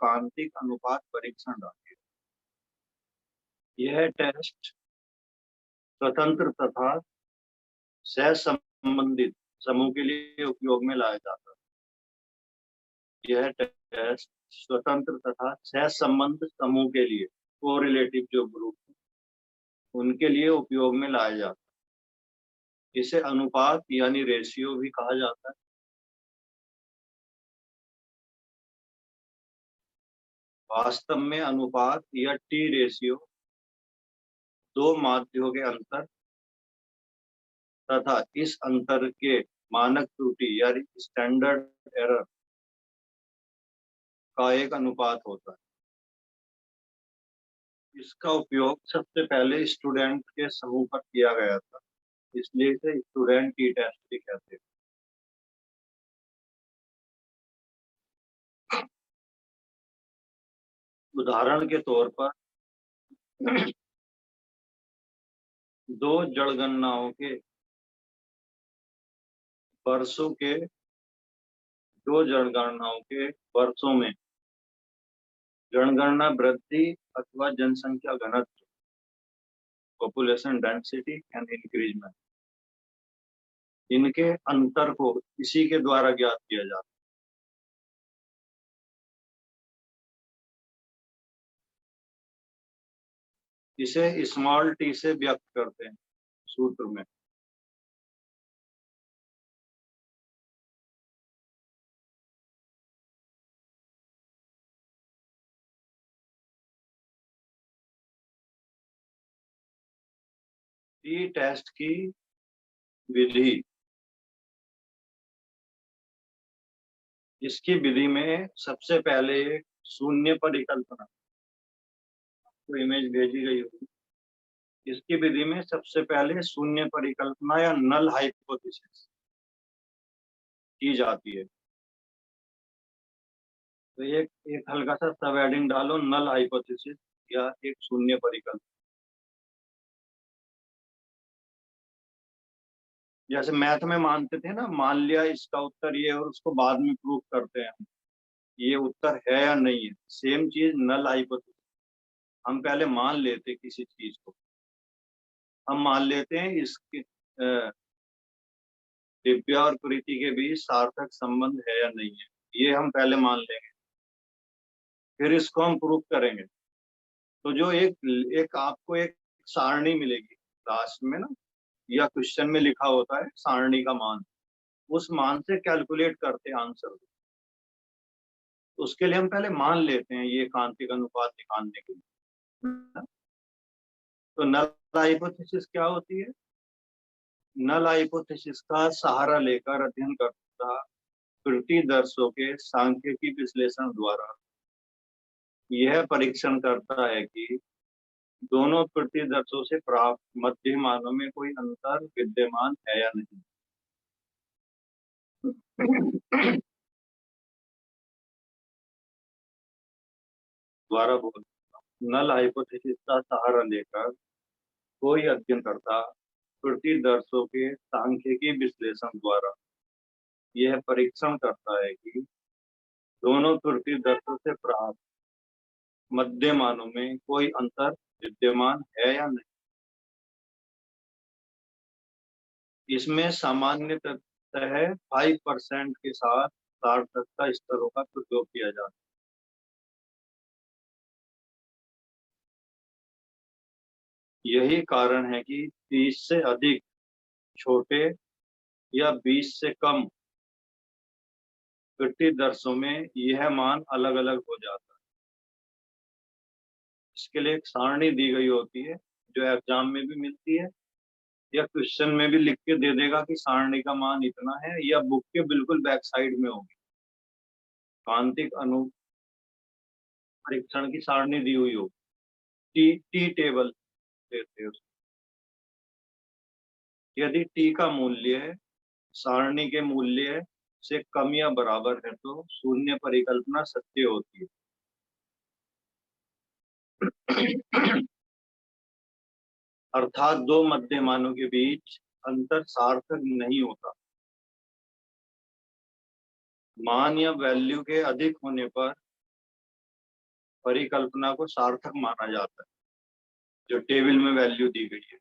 क्रांतिक अनुपात परीक्षण डालिए। यह टेस्ट स्वतंत्र तथा सहसंबंधित समूह के लिए उपयोग में लाया जाता है। यह टेस्ट स्वतंत्र तथा सहसंबंध समूह के लिए, कोरिलेटिव जो ग्रुप उनके लिए उपयोग में लाया जाता है। इसे अनुपात यानी रेशियो भी कहा जाता है। वास्तव में अनुपात या टी रेशियो दो माध्यों के अंतर तथा इस अंतर के मानक त्रुटि यानी स्टैंडर्ड एरर का एक अनुपात होता है। इसका उपयोग सबसे पहले स्टूडेंट के समूह पर किया गया था, इसलिए इसे स्टूडेंट टी टेस्ट भी कहते हैं। उदाहरण के तौर पर दो जनगणनाओं के वर्षों के वर्षों में जनगणना वृद्धि अथवा जनसंख्या घनत्व, पॉपुलेशन डेंसिटी एंड इंक्रीजमेंट, इनके अंतर को इसी के द्वारा ज्ञात किया जाता है। इसे स्मॉल टी से व्यक्त करते हैं सूत्र में। टी टेस्ट की विधि, इसकी विधि में सबसे पहले शून्य परिकल्पना, तो इमेज भेजी गई होगी। इसकी विधि में सबसे पहले शून्य परिकल्पना या नल हाइपोथेसिस की जाती है। तो एक हल्का सा सब हेडिंग डालो, नल हाइपोथेसिस या एक शून्य परिकल्पना। जैसे मैथ में मानते थे ना, मान लिया इसका उत्तर ये और उसको बाद में प्रूव करते हैं हम, ये उत्तर है या नहीं है। सेम चीज नल हाइपोथेसिस, हम पहले मान लेते किसी चीज को, हम मान लेते हैं इसके दिव्या और प्रीति के बीच सार्थक संबंध है या नहीं है, ये हम पहले मान लेंगे, फिर इसको हम प्रूव करेंगे। तो जो एक आपको एक सारणी मिलेगी लास्ट में ना, या क्वेश्चन में लिखा होता है सारणी का मान, उस मान से कैलकुलेट करते हैं आंसर। तो उसके लिए हम पहले मान लेते हैं ये क्रांतिक अनुपात निकालने के लिए। तो नल हाइपोथेसिस क्या होती है? नल हाइपोथेसिस का सहारा लेकर अध्ययन करता प्रतिदर्शों के सांख्यिकी विश्लेषण द्वारा यह परीक्षण करता है कि दोनों प्रतिदर्शों से प्राप्त मध्य मानों में कोई अंतर विद्यमान है या नहीं। द्वारा बोल, नल हाइपोथेसिस का सहारा लेकर कोई अध्ययन करता प्रतिदर्शों के सांख्यिकी विश्लेषण द्वारा यह परीक्षण करता है कि दोनों प्रतिदर्शों से प्राप्त मध्य मानों में कोई अंतर विद्यमान है या नहीं। इसमें सामान्यतः 5% के साथ सार्थकता स्तरों का प्रयोग किया जाता है। यही कारण है कि 30 से अधिक छोटे या 20 से कम प्रतिदर्शों में यह मान अलग अलग हो जाता है। इसके लिए एक सारणी दी गई होती है जो एग्जाम में भी मिलती है, या क्वेश्चन में भी लिख के दे देगा कि सारणी का मान इतना है, या बुक के बिल्कुल बैक साइड में होगी क्रांतिक अनु परीक्षण की सारणी दी हुई होगी। टी टेबल देते हैं। यदि टी का मूल्य सारणी के मूल्य से कम या बराबर है तो शून्य परिकल्पना सत्य होती है। अर्थात दो मध्य मानों के बीच अंतर सार्थक नहीं होता। मान या वैल्यू के अधिक होने पर परिकल्पना को सार्थक माना जाता है, जो टेबल में वैल्यू दी गई है।